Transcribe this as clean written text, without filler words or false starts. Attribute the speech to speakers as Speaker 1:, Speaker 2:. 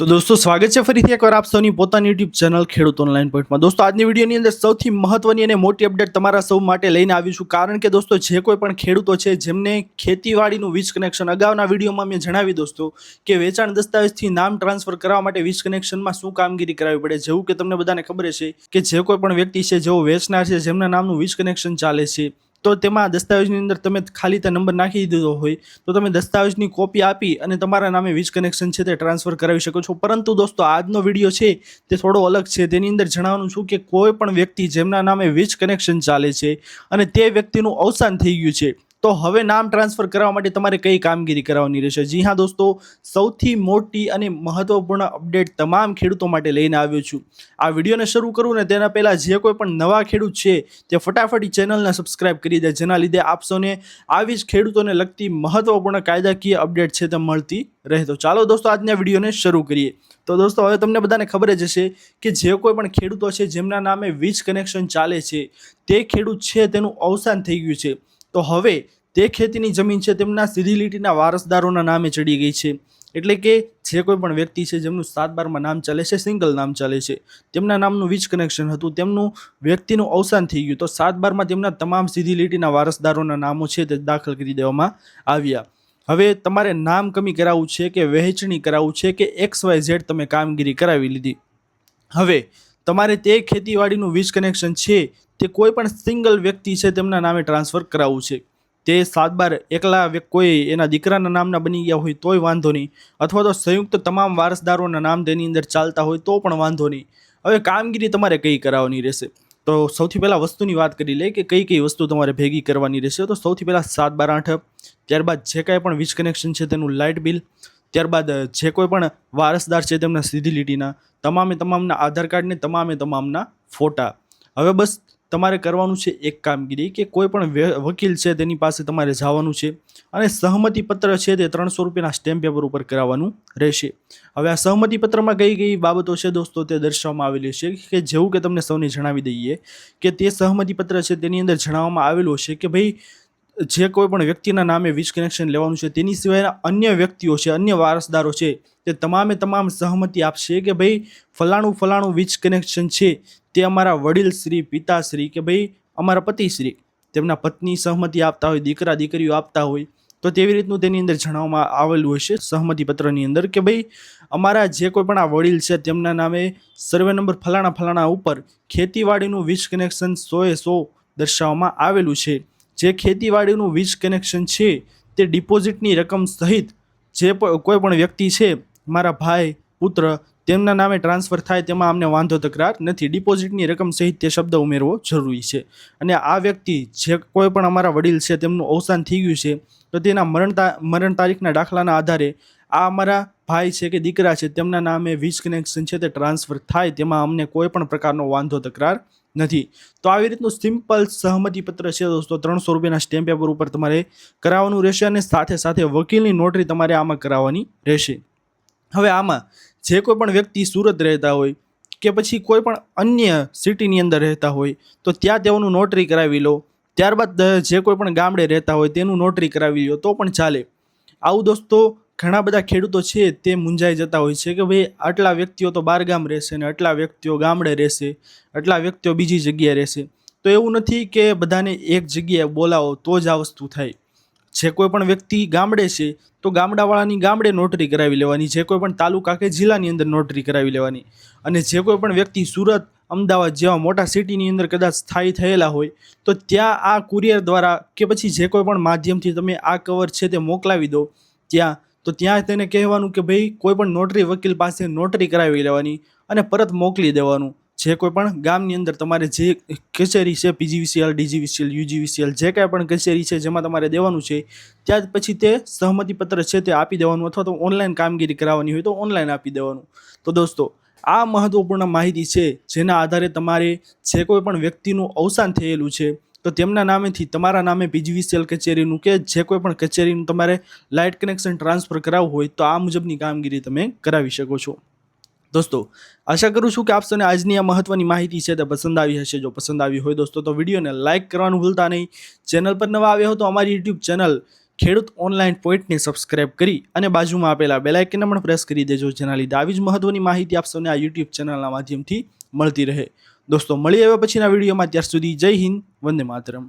Speaker 1: तो दोस्तों स्वागत है फरीથી એકવાર આપ સૌની પોતાની YouTube ચેનલ ખેડૂત ઓનલાઈન પોઈન્ટમાં। દોસ્તો આજની વિડીયોની અંદર સૌથી મહત્વની અને મોટી અપડેટ તમારા સૌ માટે લઈને આવ્યું છું, કારણ કે દોસ્તો જે કોઈ પણ ખેડૂતો છે જેમને ખેતીવાડીનું વીજ કનેક્શન અગાઉના વિડીયોમાં મેં જણાવી દોસ્તો કે વેચાણ દસ્તાવેજથી નામ ટ્રાન્સફર કરવા માટે વીજ કનેક્શનમાં શું કામગીરી કરાવવી પડે। જેવું કે તમને બધાને ખબર છે કે જે કોઈ પણ વ્યક્તિ છે જેઓ વેચનાર છે જેમના નામનું વીજ કનેક્શન ચાલે છે તો તેમાં દસ્તાવેજની અંદર તમે ખાલી તે નંબર નાખી દીધો હોય તો તમે દસ્તાવેજની કોપી આપી અને તમારા નામે વીજ કનેક્શન છે તે ટ્રાન્સફર કરાવી શકો છો। પરંતુ દોસ્તો આજનો વિડીયો છે તે થોડો અલગ છે। તેની અંદર જણાવવાનું છું કે કોઈ પણ વ્યક્તિ જેમના નામે વીજ કનેક્શન ચાલે છે અને તે વ્યક્તિનું અવસાન થઈ ગયું છે તો હવે નામ ટ્રાન્સફર કરવા માટે તમારે કઈ કામગીરી કરવાની રહેશે। જી હા દોસ્તો, સૌથી મોટી અને મહત્વપૂર્ણ અપડેટ તમામ ખેડૂતો માટે લઈને આવ્યો છું। આ વિડીયોને શરૂ કરું ને તેના પહેલાં જે કોઈ પણ નવા ખેડૂત છે તે ફટાફટ ચેનલને સબસ્ક્રાઇબ કરી દે, જેના લીધે આપ સૌને આવી જ ખેડૂતોને લગતી મહત્વપૂર્ણ કાયદાકીય અપડેટ છે તે મળતી રહે। તો ચાલો દોસ્તો આજના વિડીયોને શરૂ કરીએ। તો દોસ્તો હવે તમને બધાને ખબર જ હશે કે જે કોઈ પણ ખેડૂતો છે જેમના નામે વીજ કનેક્શન ચાલે છે તે ખેડૂત છે તેનું અવસાન થઈ ગયું છે તો હવે તે ખેતીની જમીન છે તેમના સીધી લીટીના વારસદારોના નામે ચડી ગઈ છે। એટલે કે જે કોઈ પણ વ્યક્તિ છે જેમનું 7/12માં નામ ચાલે છે, સિંગલ નામ ચાલે છે, તેમના નામનું વીજ કનેક્શન હતું, તેમનું વ્યક્તિનું અવસાન થઈ ગયું તો 7/12માં તેમના તમામ સીધી લીટીના વારસદારોના નામો છે તે દાખલ કરી દેવામાં આવ્યા। હવે તમારે નામ કમી કરાવવું છે કે વહેંચણી કરાવવું છે કે XYZ તમે કામગીરી કરાવી લીધી। હવે તમારે તે ખેતીવાડીનું વીજ કનેક્શન છે તે કોઈ પણ સિંગલ વ્યક્તિ છે તેમના નામે ટ્રાન્સફર કરાવવું છે। તે 7/12 એકલા કોઈ એના દીકરાના નામના બની ગયા હોય તોય વાંધો નહીં, અથવા તો સંયુક્ત તમામ વારસદારોના નામ તેની અંદર ચાલતા હોય તો પણ વાંધો નહીં। હવે કામગીરી તમારે કઈ કરાવવાની રહેશે તો સૌથી પહેલાં વસ્તુની વાત કરી લે કે કઈ વસ્તુ તમારે ભેગી કરવાની રહેશે। તો સૌથી પહેલાં 7/12 8, ત્યારબાદ જે કાંઈ પણ વીજ કનેક્શન છે તેનું લાઇટ બિલ, ત્યારબાદ જે કોઈ પણ વારસદાર છે તેમના સીધી લીટીના તમામના આધાર કાર્ડ ને તમામના ફોટા। હવે બસ તમારે કરવાનું છે એક કામગીરી કે કોઈ પણ વકીલ છે તેની પાસે તમારે જવાનું છે અને સહમતિ પત્ર છે તે 300 રૂપિયાના સ્ટેમ્પ પેપર ઉપર કરાવવાનું રહેશે। હવે આ સહમતિ પત્રમાં કઈ બાબતો છે દોસ્તો તે દર્શાવવામાં આવેલી છે કે જેવું કે તમને સૌને જણાવી દઈએ કે તે સહમતિ પત્ર છે તેની અંદર જણાવવામાં આવેલું છે કે ભાઈ જે કોઈ પણ વ્યક્તિના નામે વીજ કનેક્શન લેવાનું છે તેની સિવાયના અન્ય વ્યક્તિઓ છે, અન્ય વારસદારો છે તે તમામ સહમતિ આપશે કે ભાઈ ફલાણું વીજ કનેક્શન છે તે અમારા વડીલશ્રી, પિતાશ્રી કે ભાઈ અમારા પતિશ્રી, તેમના પત્ની સહમતિ આપતા હોય, દીકરા દીકરીઓ આપતા હોય તો તેવી રીતનું તેની અંદર જણાવવામાં આવેલું હશે સહમતિ પત્રની અંદર કે ભાઈ અમારા જે કોઈ પણ આ વડીલ છે તેમના નામે સર્વે નંબર ફલાણા ઉપર ખેતીવાડીનું વીજ કનેક્શન 100/100 દર્શાવવામાં આવેલું છે। જે ખેતીવાડીનું વીજ કનેક્શન છે તે ડિપોઝિટની રકમ સહિત જે કોઈ પણ વ્યક્તિ છે, મારા ભાઈ, પુત્ર, તેમના નામે ટ્રાન્સફર થાય તેમાં અમને વાંધો તકરાર નથી। ડિપોઝિટની રકમ સહિત તે શબ્દ ઉમેરવો જરૂરી છે। અને આ વ્યક્તિ જે કોઈ પણ અમારા વડીલ છે તેમનું અવસાન થઈ ગયું છે તો તેના મરણ તારીખના દાખલાના આધારે આ અમારા ભાઈ છે કે દીકરા છે તેમના નામે વીજ કનેક્શન છે તે ટ્રાન્સફર થાય તેમાં અમને કોઈ પણ પ્રકારનો વાંધો તકરાર નથી। તો આવી રીતનું સિમ્પલ સહમતિ પત્ર છે દોસ્તો 300 રૂપિયાના સ્ટેમ્પ પેપર ઉપર તમારે કરાવવાનું રહેશે અને સાથે વકીલની નોટરી તમારે આમાં કરાવવાની રહેશે। હવે આમાં જે કોઈ પણ વ્યક્તિ સુરત રહેતા હોય કે પછી કોઈ પણ અન્ય સિટીની અંદર રહેતા હોય તો ત્યાં તેઓનું નોટરી કરાવી લો, ત્યારબાદ જે કોઈ પણ ગામડે રહેતા હોય તેનું નોટરી કરાવી લો તો પણ ચાલે। આવું દોસ્તો ઘણા બધા ખેડૂતો છે તે મૂંઝાઈ જતા હોય છે કે ભાઈ આટલા વ્યક્તિઓ તો બહાર ગામ રહેશે ને આટલા વ્યક્તિઓ ગામડે રહેશે, આટલા વ્યક્તિઓ બીજી જગ્યાએ રહેશે। તો એવું નથી કે બધાને એક જગ્યાએ બોલાવો તો જ આ વસ્તુ થાય। જે કોઈ પણ વ્યક્તિ ગામડે છે તો ગામડાવાળાની ગામડે નોટરી કરાવી લેવાની, જે કોઈ પણ તાલુકા કે જિલ્લાની અંદર નોટરી કરાવી લેવાની। અને જે કોઈ પણ વ્યક્તિ સુરત, અમદાવાદ જેવા મોટા સિટીની અંદર કદાચ સ્થાયી થયેલા હોય તો ત્યાં આ કુરિયર દ્વારા કે પછી જે કોઈ પણ માધ્યમથી તમે આ કવર છે તે મોકલાવી દો ત્યાં તેને કહેવાનું કે ભાઈ કોઈ પણ નોટરી વકીલ પાસે નોટરી કરાવી લેવાની અને પરત મોકલી દેવાનું। જે કોઈ પણ ગામની અંદર તમારે જે કચેરી છે PGVCL, DGVCL, UGVCL જે કાંઈ પણ કચેરી છે જેમાં તમારે દેવાનું છે ત્યાં પછી તે સહમતિ પત્ર છે તે આપી દેવાનું, અથવા તો ઓનલાઈન કામગીરી કરાવવાની હોય તો ઓનલાઈન આપી દેવાનું। તો દોસ્તો આ મહત્વપૂર્ણ માહિતી છે જેના આધારે તમારે જે કોઈ પણ વ્યક્તિનું અવસાન થયેલું છે તો તેમના નામેથી તમારા નામે PGVCL કચેરીનું કે જે કોઈ પણ કચેરીનું તમારે લાઇટ કનેક્શન ટ્રાન્સફર કરાવવું હોય તો આ મુજબની કામગીરી તમે કરાવી શકો છો। દોસ્તો આશા કરું છું કે આપ સૌને આજની આ મહત્વની માહિતી છે તે પસંદ આવી હશે। જો પસંદ આવી હોય દોસ્તો તો વિડીયોને લાઇક કરવાનું ભૂલતા નહીં। ચેનલ પર નવા આવ્યા હો તો અમારી YouTube ચેનલ ખેડૂત ઓનલાઈન પોઈન્ટને સબસ્ક્રાઇબ કરી અને બાજુમાં આપેલા બેલ આઇકનને પણ પ્રેસ કરી દેજો, જેના લીધે આવી જ મહત્વની માહિતી આપ સૌને આ યુટ્યુબ ચેનલના માધ્યમથી મળતી રહે. દોસ્તો મળીએ હવે પછીના વિડીયોમાં. ત્યાર સુધી જય હિન્દ, વંદે માતરમ.